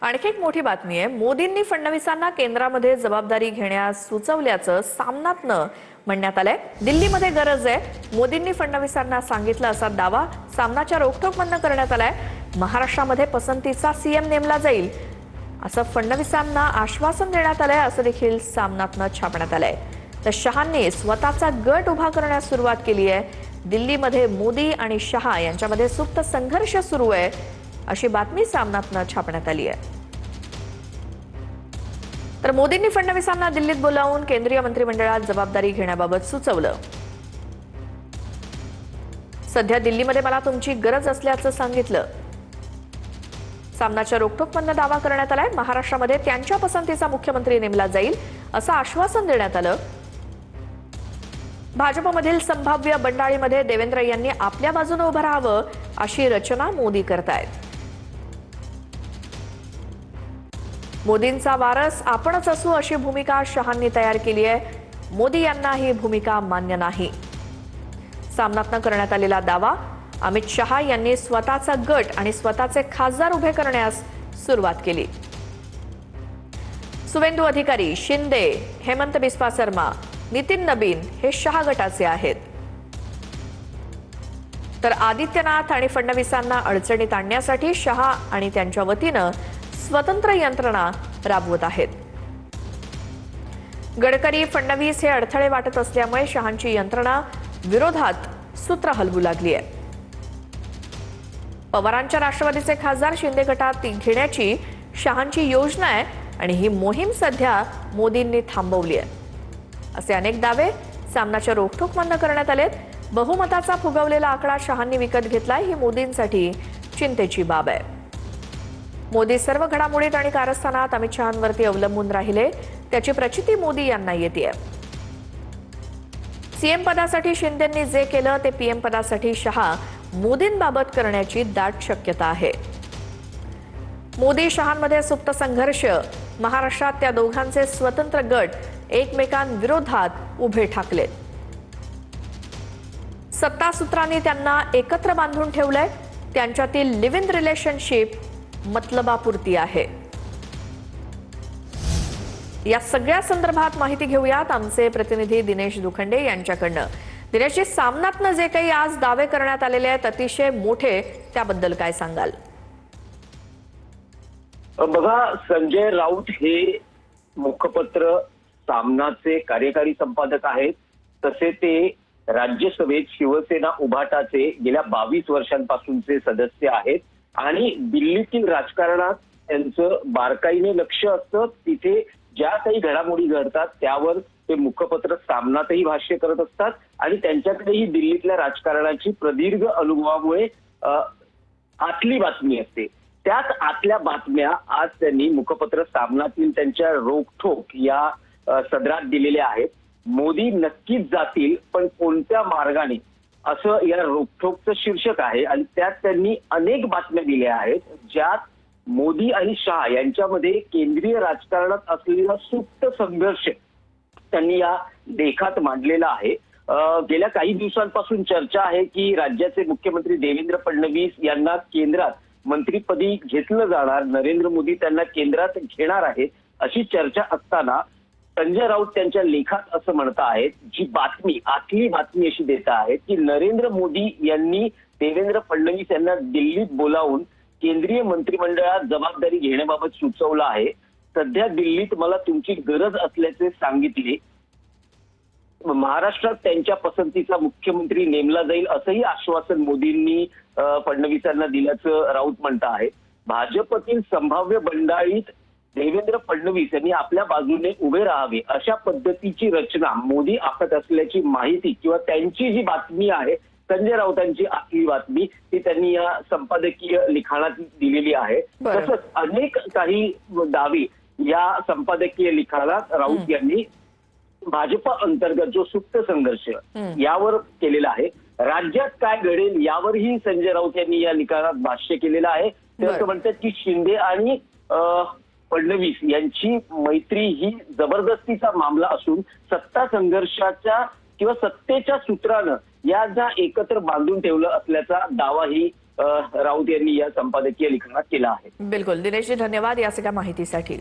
आणखी एक मोठी बातमी आहे। मोदींनी फडणवीसांना केंद्रामध्ये जबाबदारी घेण्यास सुचवल्याचं सामनातनं म्हणण्यात आलंय। दिल्लीमध्ये गरज आहे, मोदींनी फडणवीसांना सांगितलं असा दावा सामनाच्या रोखठोकमधनं करण्यात आलाय। महाराष्ट्रामध्ये पसंतीचा सीएम नेमला जाईल असं फडणवीसांना आश्वासन देण्यात आलंय, असं देखील सामनातनं छापण्यात आलंय। तर शहांनी स्वतःचा गट उभा करण्यास सुरुवात केली आहे। दिल्लीमध्ये मोदी आणि शहा यांच्यामध्ये सुप्त संघर्ष सुरू आहे, अशी बातमी सामनातनं छापण्यात आली आहे। तर मोदींनी फडणवीसांना दिल्लीत बोलावून केंद्रीय मंत्रिमंडळात जबाबदारी घेण्याबाबत सुचवलं। सध्या दिल्लीमध्ये मला तुमची गरज असल्याचं सांगितलं। सामनाच्या रोखठोकमधनं दावा करण्यात आलाय। महाराष्ट्रामध्ये त्यांच्या पसंतीचा मुख्यमंत्री नेमला जाईल असं आश्वासन देण्यात आलं। भाजपमधील संभाव्य बंडाळीमध्ये देवेंद्र यांनी आपल्या बाजूने उभं राहावं अशी रचना मोदी करतायत। मोदींचा वारस आपणच असू अशी भूमिका शहांनी तयार केली आहे। मोदी यांना ही भूमिका मान्य नाही। सामनातनं करण्यात आलेला दावा, अमित शहा यांनी स्वतःचा गट आणि स्वतःचे खासदार उभे करण्यास सुरुवात केली। सुवेंदू अधिकारी, शिंदे, हेमंत बिस्वा शर्मा, नितीन नबीन हे शहा गटाचे आहेत। तर आदित्यनाथ आणि फडणवीसांना अडचणीत आणण्यासाठी शहा आणि त्यांच्या वतीनं स्वतंत्र यंत्रणा राबवत आहेत। गडकरी, फडणवीस हे अडथळे वाटत असल्यामुळे शहांची यंत्रणा विरोधात सूत्र हलवू लागली आहे। पवारांच्या राष्ट्रवादीचे खासदार शिंदे गटात घेण्याची शहांची योजना आहे आणि ही मोहीम सध्या मोदींनी थांबवली आहे, असे अनेक दावे सामनाच्या रोखठोकमधनं करण्यात आलेत। बहुमताचा फुगवलेला आकडा शहांनी विकत घेतलाय, ही मोदींसाठी चिंतेची बाब आहे। मोदी सर्व घडामोडीत आणि कारस्थानात अमित शहांवरती अवलंबून राहिले, त्याची प्रचिती मोदी यांना येते। सीएम पदासाठी शिंदेंनी जे केलं ते पीएम पदासाठी शहा मोदींबाबत करण्याची दाट शक्यता आहे। मोदी शहांमध्ये सुप्त संघर्ष, महाराष्ट्रात त्या दोघांचे स्वतंत्र गट एकमेकांविरोधात उभे ठाकलेत। सत्तासूत्रांनी त्यांना एकत्र बांधून ठेवलंय, त्यांच्यातील लिव्ह इन रिलेशनशिप मतलबापुरती आहे। या सगळ्या संदर्भात माहिती घेऊयात आमचे प्रतिनिधी दिनेश दुखंडे यांच्याकडनं। दिनेशजी, सामनातनं जे काही आज दावे करण्यात आलेले आहेत अतिशय मोठे, त्याबद्दल काय सांगाल? बघा, संजय राऊत हे मुखपत्र सामनाचे कार्यकारी संपादक आहेत, तसे ते राज्यसभेत शिवसेना उभाटाचे गेल्या 22 वर्षांपासूनचे सदस्य आहेत आणि दिल्लीतील राजकारणात त्यांचं बारकाईने लक्ष असतं। तिथे ज्या काही घडामोडी घडतात त्यावर ते मुखपत्र सामनातही भाष्य करत असतात आणि त्यांच्याकडेही दिल्लीतल्या राजकारणाची प्रदीर्घ अनुभवामुळे आतली बातमी असते। त्याच आतल्या बातम्या आज त्यांनी मुखपत्र सामनातील त्यांच्या रोखठोक या सदरात दिलेल्या आहेत। मोदी नक्कीच जातील, पण कोणत्या मार्गाने, असं या रोखठोकचं शीर्षक आहे आणि त्यात त्यांनी अनेक बातम्या दिल्या आहेत, ज्यात मोदी आणि शहा यांच्यामध्ये केंद्रीय राजकारणात असलेला सुप्त संघर्ष त्यांनी या लेखात मांडलेला आहे। गेल्या काही दिवसांपासून चर्चा आहे की राज्याचे मुख्यमंत्री देवेंद्र फडणवीस यांना केंद्रात मंत्रिपदी घेतलं जाणार, नरेंद्र मोदी त्यांना केंद्रात घेणार आहेत, अशी चर्चा असताना संजय राऊत त्यांच्या लेखात असं म्हणता आहेत, जी बातमी आतली बातमी अशी देत आहेत की नरेंद्र मोदी यांनी देवेंद्र फडणवीस यांना दिल्लीत बोलावून केंद्रीय मंत्रिमंडळात जबाबदारी घेण्याबाबत सुचवलं आहे। सध्या दिल्लीत मला तुमची गरज असल्याचे सांगितले। महाराष्ट्रात त्यांच्या पसंतीचा मुख्यमंत्री नेमला जाईल असंही आश्वासन मोदींनी फडणवीसांना दिल्याचं राऊत म्हणत आहे। भाजपतील संभाव्य बंडाळीत देवेंद्र फडणवीस यांनी आपल्या बाजूने उभे राहावे अशा पद्धतीची रचना मोदी आखत असल्याची माहिती किंवा त्यांची जी बातमी आहे, संजय राऊतांची आतली बातमी, ती त्यांनी या संपादकीय लिखाणात दिलेली आहे। तसंच अनेक काही दावे या संपादकीय लिखाणात राऊत यांनी भाजप अंतर्गत जो सुप्त संघर्ष यावर केलेला आहे। राज्यात काय घडेल यावरही संजय राऊत यांनी या लिखाणात भाष्य केलेलं आहे। ते असं म्हणतात की शिंदे आणि फडणवीस यांची मैत्री ही जबरदस्तीचा मामला असून सत्ता संघर्षाच्या किंवा सत्तेच्या सूत्रानं या ज्या एकत्र बांधून ठेवलं असल्याचा दावाही राऊत यांनी या संपादकीय लिखाणात केला आहे. बिलकुल दिनेशजी, धन्यवाद या सगळ्या माहितीसाठी.